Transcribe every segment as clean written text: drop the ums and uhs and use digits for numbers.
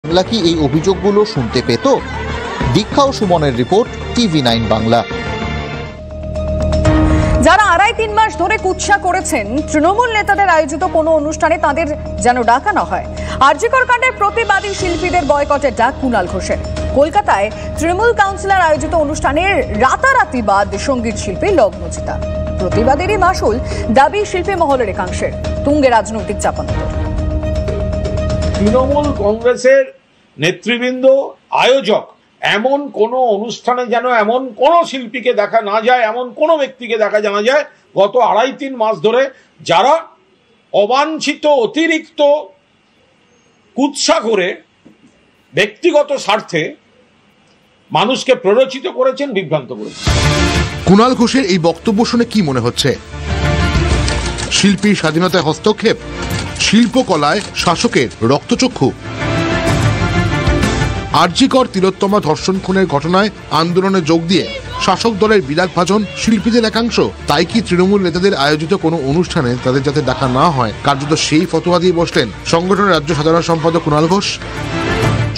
বাংলা কি এই অভিযোগগুলো শুনতে পেত? দীক্ষা ও সুমনের রিপোর্ট, TV9 বাংলা। যারা 2.5-3 মাস ধরে কুৎসা করেছেন তৃণমূল নেতাদের আয়োজিত কোনো অনুষ্ঠানে তাদের যেন ডাকা না হয়। আরজিকর কাণ্ডের প্রতিবাদী শিল্পীদের বয়কটের ডাক কুণাল ঘোষের। কলকাতায় তৃণমূল কাউন্সিলর আয়োজিত অনুষ্ঠানের রাতারাতি বাদ সঙ্গীত শিল্পী লগ্নজিতা। প্রতিবাদেরই মাসুল দাবি শিল্পী মহলের একাংশের। তুঙ্গে রাজনৈতিক চাপানোতর। তৃণমূল কংগ্রেসের নেতৃবৃন্দ আয়োজক এমন কোন অনুষ্ঠানে যেন এমন কোন শিল্পীকে দেখা না যায়, এমন কোন ব্যক্তিকে দেখা জানা যায় গত 2.5-3 মাস ধরে যারা অবাঞ্ছিত অতিরিক্ত কুৎসা করে ব্যক্তিগত স্বার্থে মানুষকে প্ররোচিত করেছেন, বিভ্রান্ত করেছেন। কুণাল ঘোষের এই বক্তব্য শুনে কি মনে হচ্ছে? শিল্পীর স্বাধীনতায় হস্তক্ষেপ, শিল্পকলায় শাসকের রক্তচক্ষু। আরজিকর তিলোত্তমা ধর্ষণ খুনের ঘটনায় আন্দোলনে যোগ দিয়ে শাসক দলের বিরাগ ভাজন শিল্পীদের একাংশ। তাই কি তৃণমূল নেতাদের আয়োজিত কোনো অনুষ্ঠানে তাদের যাতে ডাকা না হয়, কার্যত সেই ফতোয়া দিয়ে বসলেন সংগঠনের রাজ্য সাধারণ সম্পাদক কুণাল ঘোষ।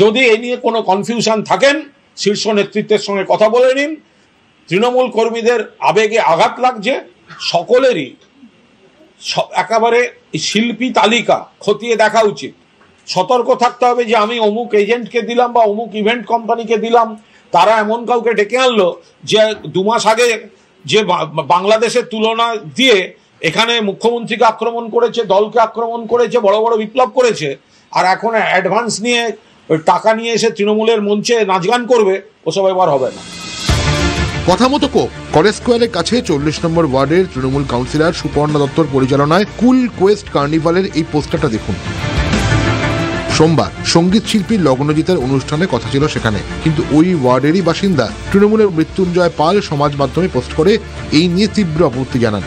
যদি এ নিয়ে কোনো কনফিউশন থাকেন, শীর্ষ নেতৃত্বের সঙ্গে কথা বলে নিন। তৃণমূল কর্মীদের আবেগে আঘাত লাগছে, সকলেরই একেবারে শিল্পী তালিকা খতিয়ে দেখা উচিত। সতর্ক থাকতে হবে যে আমি অমুক এজেন্টকে দিলাম বা অমুক ইভেন্ট কোম্পানিকে দিলাম, তারা এমন কাউকে ডেকে আনলো যে 2 মাস আগে যে বাংলাদেশের তুলনা দিয়ে এখানে মুখ্যমন্ত্রীকে আক্রমণ করেছে, দলকে আক্রমণ করেছে, বড় বড় বিপ্লব করেছে, আর এখন অ্যাডভান্স নিয়ে টাকা নিয়ে এসে তৃণমূলের মঞ্চে নাচ গান করবে, ওসব এবার হবে না। কথা মতো কলেজ স্কোয়ারের কাছে 40 নম্বর ওয়ার্ডের তৃণমূল কাউন্সিলর সুপর্ণা দত্তর পরিচালনায় কুল কোয়েস্ট কার্নিভালের এই পোস্টারটা দেখুন। সোমবার সঙ্গীত শিল্পী লগ্নজিতার অনুষ্ঠানে কথা ছিল সেখানে, কিন্তু ওই ওয়ার্ডেরই বাসিন্দা তৃণমূলের মৃত্যুঞ্জয় পাল সমাজ মাধ্যমে পোস্ট করে এই নিয়ে তীব্র আপত্তি জানান।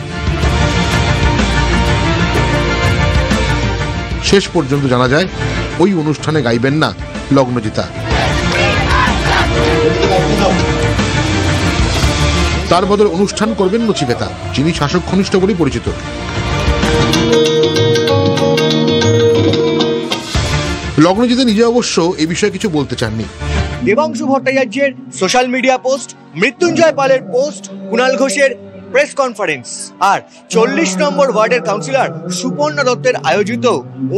শেষ পর্যন্ত জানা যায় ওই অনুষ্ঠানে গাইবেন না লগ্নজিতা। তার বদলে অনুষ্ঠান করবেন নচিকেতা, যিনি শাসক ঘনিষ্ঠ বলে পরিচিত। লগ্নজিতা নিজে অবশ্য এ বিষয়ে কিছু বলতে চাননি। দেবাংশু ভট্টাচার্যের সোশ্যাল মিডিয়া পোস্ট, মৃত্যুঞ্জয় পালের পোস্ট, কুণাল ঘোষের প্রেস কনফারেন্স আর 40 নম্বর ওয়ার্ডের কাউন্সিলর সুপর্ণা দত্তের আয়োজিত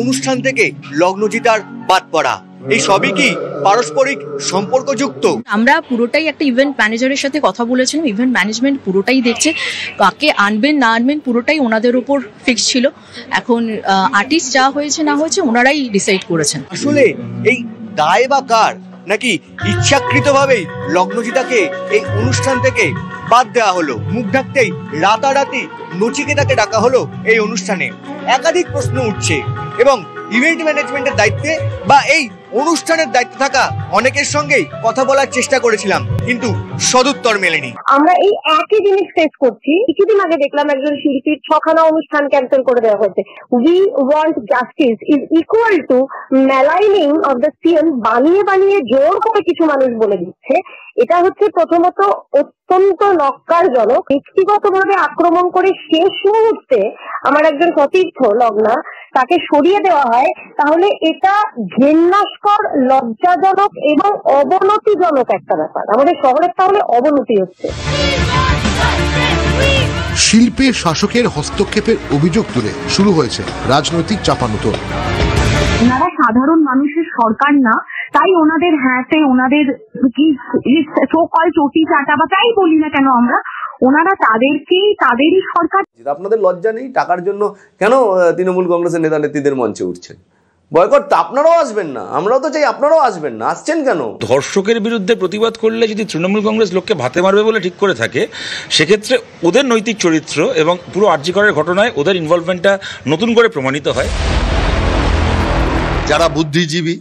অনুষ্ঠান থেকে লগ্নজিতার বাদ পড়া, এই সবই কি পারস্পরিক সম্পর্কযুক্ত? আমরা পুরোটাই একটা ইভেন্ট ম্যানেজারের সাথে কথা বলেছিলাম। ইভেন্ট ম্যানেজমেন্ট পুরোটাই দেখছে, কাকে আনবেন না আনবেন পুরোটাই ওনাদের উপর ফিক্স ছিল। এখন আর্টিস্ট যা হয়েছে না হয়েছে ওনারাই ডিসাইড করেছেন। আসলে এই দায় বা কার, নাকি ইচ্ছাকৃতভাবেই লগ্নজিতাকে এই অনুষ্ঠান থেকে বাদ দেওয়া হলো? মুখ ঢাকতেই রাতারাতি নচিকেতাকে ডাকা হলো এই অনুষ্ঠানে। একাধিক প্রশ্ন উঠছে এবং ইভেন্ট ম্যানেজমেন্টের দায়িত্বে বা এই অনুষ্ঠানের দায়িত্বে থাকা অনেকের সঙ্গেই কথা বলার চেষ্টা করেছিলাম, কিন্তু সদুত্তর মেলেনি। আমরা এই একই জিনিস ফেস করছি। কিছুদিন আগে দেখলাম একজন শিল্পীর 6খানা অনুষ্ঠান ক্যান্সেল করে দেওয়া হয়েছে। We want justice is equal to maligning of the CM বানিয়ে বানিয়ে জোর করে কিছু মানুষ বলে দিচ্ছে। এটা হচ্ছে প্রথমত অত্যন্ত নক্কারজনক। ব্যক্তিগতভাবে আক্রমণ করে শেষ মুহূর্তে আমার একজন সতীর্থ লগ্না তাকে সরিয়ে দেওয়া হয়, তাহলে এটা ঘেন্নাস্কর, লজ্জাজনক এবং অবনতিজনক একটা ব্যাপার। আমাদের শহরের তাহলে অবনতি হচ্ছে। শিল্পে শাসকের হস্তক্ষেপের অভিযোগ তুলে শুরু হয়েছে রাজনৈতিক চাপানোতর। ওনারা সাধারণ মানুষের সরকার না, তাই ওনাদের হ্যাঁতে ওনাদের কি সকল চটি চাটা বা তাই বলি না কেন আমরা, ওনারা তাদেরই সরকার। আপনাদের লজ্জা নেই? টাকার জন্য কেন তৃণমূল কংগ্রেসের নেতা নেত্রীদের মঞ্চে উঠছেন? বয়কট তো আপনারাও আসবেন না, আমরাও তো চাই আপনারাও আসবেন না, আসছেন কেন? ধর্ষকের বিরুদ্ধে প্রতিবাদ করলে যদি তৃণমূল কংগ্রেস লোককে ভাতে মারবে বলে ঠিক করে থাকে, সেক্ষেত্রে ওদের নৈতিক চরিত্র এবং পুরো আরজিকরের ঘটনায় ওদের ইনভলভমেন্টটা নতুন করে প্রমাণিত হয়। যারা বুদ্ধিজীবী,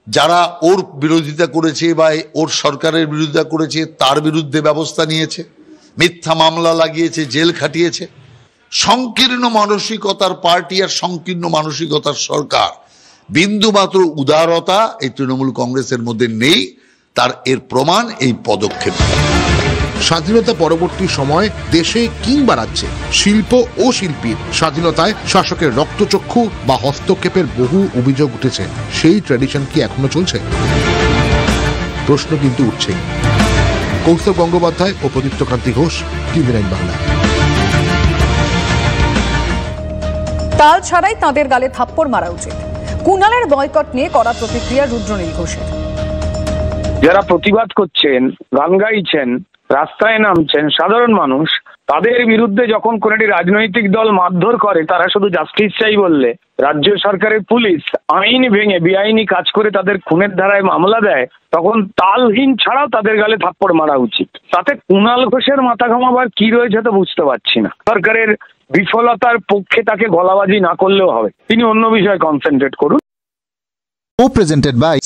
যারা ওর বিরোধিতা করেছে বা ওর সরকারের বিরোধিতা করেছে, তার বিরুদ্ধে ব্যবস্থা নিয়েছে, মিথ্যা মামলা লাগিয়েছে, জেল খাটিয়েছে। সংকীর্ণ মানসিকতার পার্টি আর সংকীর্ণ মানসিকতার সরকার, বিন্দুমাত্র উদারতা এই তৃণমূল কংগ্রেসের মধ্যে নেই। তার এর প্রমাণ এই পদক্ষেপ। স্বাধীনতা পরবর্তী সময় দেশে কিংবা রাজ্যে শিল্প ও শিল্পীর স্বাধীনতায় শাসকের রক্তচক্ষু বা হস্তক্ষেপের বহু অভিযোগ উঠেছে। সেই ট্র্যাডিশন কি এখনো চলছে? প্রশ্ন কিন্তু উঠছেই। কৌস্তব গঙ্গোপাধ্যায় ও প্রদীপ্তকান্তি ঘোষ, টিভি9 বাংলা। তাল ছাড়াই তাঁদের গালে থাপ্পড় মারা উচিত, কুণালের বয়কট নিয়ে কড়া প্রতিক্রিয়া রুদ্রনীল ঘোষের। যারা প্রতিবাদ করছেন, গান গাইছেন, রাস্তায় নামছেন সাধারণ মানুষ, তাদের বিরুদ্ধে যখন কোন একটি রাজনৈতিক দল মারধর করে, তারা শুধু জাস্টিস চাই বললে রাজ্য সরকারের পুলিশ আইন ভেঙে বেআইনি কাজ করে তাদের খুনের ধারায় মামলা দেয়, তখন তালহীন ছাড়াও তাদের গালে থাপ্পড় মারা উচিত। তাতে কুণাল ঘোষের মাথা ঘামাবার কি রয়েছে তো বুঝতে পারছি না। সরকারের বিফলতার পক্ষে তাকে গলাবাজি না করলেও হবে, তিনি অন্য বিষয়ে কনসেন্ট্রেট করুন। Presented by